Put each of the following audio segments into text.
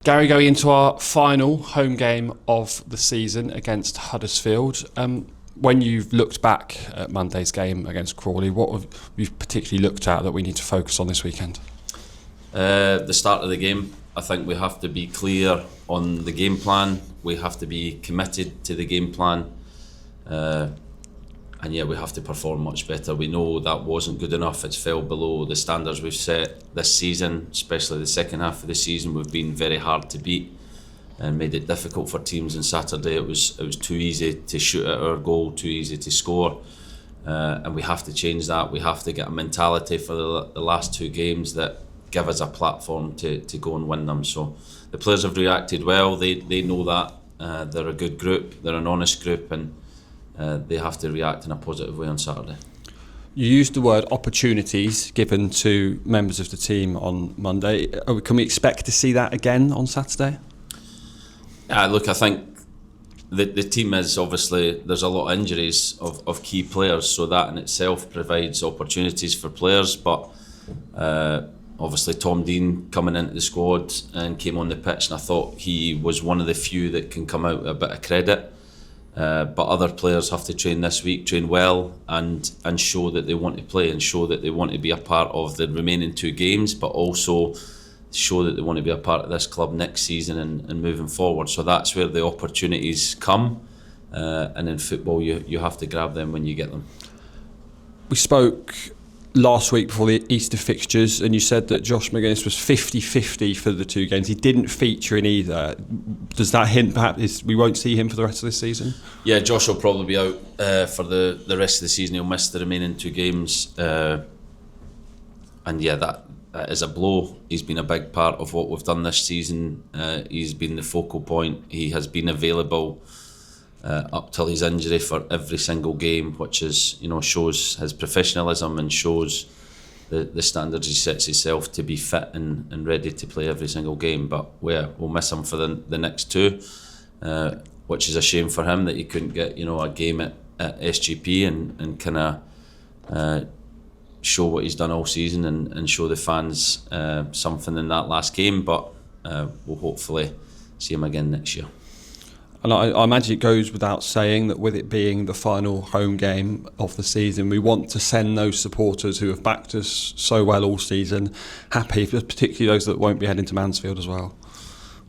Gary, going into our final home game of the season against Huddersfield, when you've looked back at Monday's game against Crawley, what have you particularly looked at that we need to focus on this weekend? The start of the game. I think we have to be clear on the game plan. We have to be committed to the game plan. And we have to perform much better. We know that wasn't good enough. It's fell below the standards we've set this season, especially the second half of the season. We've been very hard to beat and made it difficult for teams on Saturday. It was too easy to shoot at our goal, too easy to score. And we have to change that. We have to get a mentality for the last two games that give us a platform to go and win them. So the players have reacted well. They know that. They're a good group. They're an honest group, and they have to react in a positive way on Saturday. You used the word opportunities given to members of the team on Monday. Can we expect to see that again on Saturday? Look, I think the team is obviously, there's a lot of injuries of key players, so that in itself provides opportunities for players. But obviously Tom Dean coming into the squad and came on the pitch, and I thought he was one of the few that can come out with a bit of credit. But other players have to train this week, train well, and show that they want to play and show that they want to be a part of the remaining two games, but also show that they want to be a part of this club next season and moving forward. So that's where the opportunities come, and in football you have to grab them when you get them. We spoke last week before the Easter fixtures, and you said that Josh McGuinness was 50-50 for the two games. He didn't feature in either. Does that hint perhaps we won't see him for the rest of this season? Yeah, Josh will probably be out for the rest of the season. He'll miss the remaining two games, and that is a blow. He's been a big part of what we've done this season. He's been the focal point. He has been available up till his injury for every single game, which is, shows his professionalism and shows the standards he sets himself to be fit and ready to play every single game. But we'll miss him for the next two, which is a shame for him that he couldn't get a game at SGP and kind of show what he's done all season and show the fans something in that last game. But we'll hopefully see him again next year. And I imagine it goes without saying that with it being the final home game of the season, we want to send those supporters who have backed us so well all season happy, particularly those that won't be heading to Mansfield as well.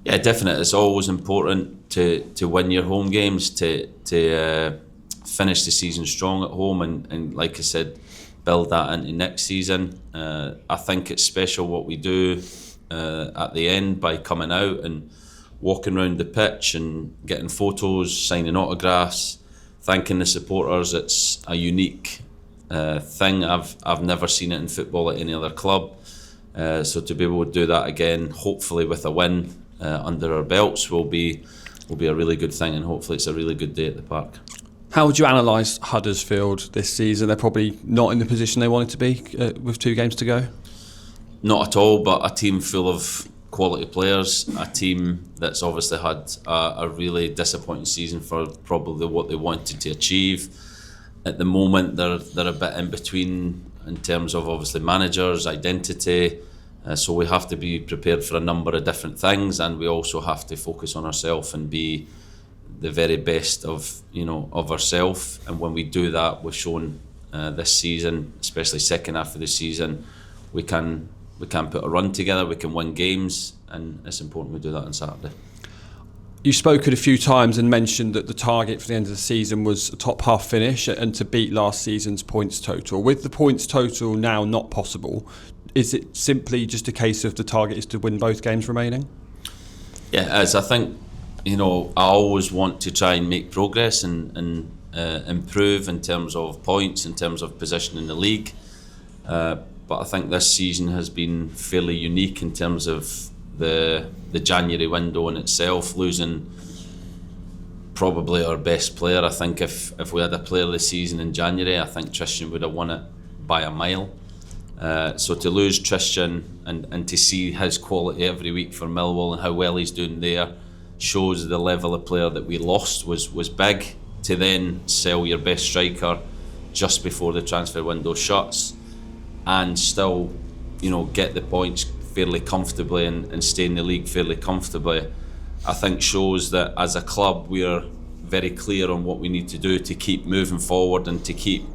Yeah, definitely. It's always important to win your home games, to finish the season strong at home and like I said, build that into next season. I think it's special what we do at the end by coming out and walking around the pitch and getting photos, signing autographs, thanking the supporters. It's a unique thing. I've never seen it in football at any other club. So to be able to do that again, hopefully with a win under our belts, will be a really good thing, and hopefully it's a really good day at the park. How would you analyse Huddersfield this season? They're probably not in the position they wanted to be with two games to go. Not at all, but a team full of quality players, a team that's obviously had a really disappointing season for probably what they wanted to achieve. At the moment they're a bit in between in terms of obviously managers, identity, so we have to be prepared for a number of different things, and we also have to focus on ourselves and be the very best of ourselves. And when we do that, we've shown this season, especially second half of the season, we can put a run together, we can win games, and it's important we do that on Saturday. You've spoken a few times and mentioned that the target for the end of the season was a top half finish and to beat last season's points total. With the points total now not possible, is it simply just a case of the target is to win both games remaining? Yeah, as I think, I always want to try and make progress and improve in terms of points, in terms of position in the league. But I think this season has been fairly unique in terms of the January window in itself, losing probably our best player. I think if we had a player of the season in January, I think Tristan would have won it by a mile. So to lose Tristan and to see his quality every week for Millwall and how well he's doing there shows the level of player that we lost was big. To then sell your best striker just before the transfer window shuts and still, get the points fairly comfortably and stay in the league fairly comfortably, I think shows that as a club we're very clear on what we need to do to keep moving forward and to keep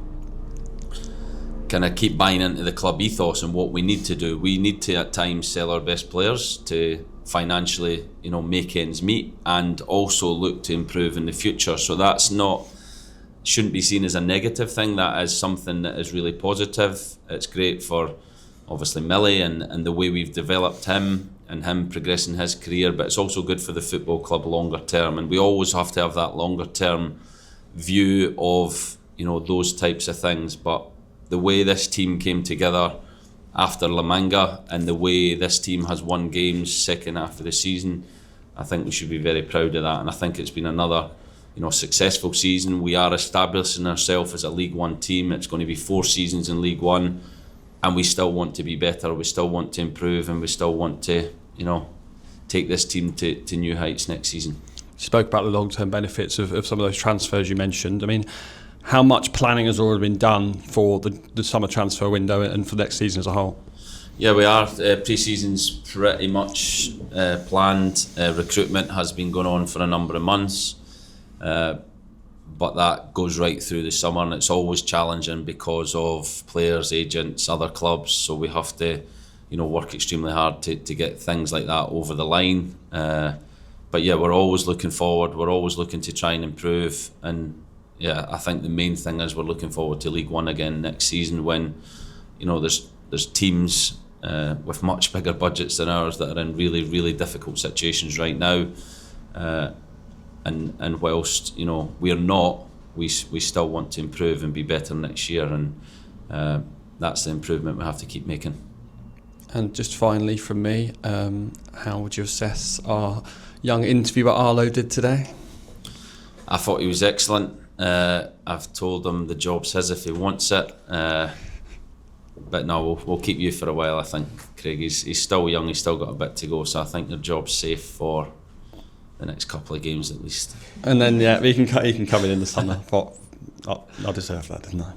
buying into the club ethos and what we need to do. We need to at times sell our best players to financially, make ends meet, and also look to improve in the future. So that's shouldn't be seen as a negative thing. That is something that is really positive. It's great for obviously Millie and the way we've developed him and him progressing his career, but it's also good for the football club longer term, and we always have to have that longer term view of those types of things. But the way this team came together after La Manga and the way this team has won games second half of the season, I think we should be very proud of that, and I think it's been another successful season. We are establishing ourselves as a League One team. It's going to be 4 seasons in League One, and we still want to be better, we still want to improve, and we still want to take this team to new heights next season. You spoke about the long-term benefits of some of those transfers you mentioned. I mean, how much planning has already been done for the summer transfer window and for next season as a whole? Yeah, we are. Pre-season's pretty much planned. Recruitment has been going on for a number of months, but that goes right through the summer, and it's always challenging because of players, agents, other clubs. So we have to, work extremely hard to get things like that over the line. But yeah, we're always looking forward. We're always looking to try and improve. And yeah, I think the main thing is we're looking forward to League One again next season, when there's teams with much bigger budgets than ours that are in really, really difficult situations right now. And whilst we're not, we still want to improve and be better next year, and that's the improvement we have to keep making. And just finally from me, how would you assess our young interviewer Arlo did today? I thought he was excellent. I've told him the job's his if he wants it. But no, we'll keep you for a while, I think, Craig. He's still young, he's still got a bit to go, so I think your job's safe for the next couple of games at least. And then he can come in the summer. I deserve that, didn't I?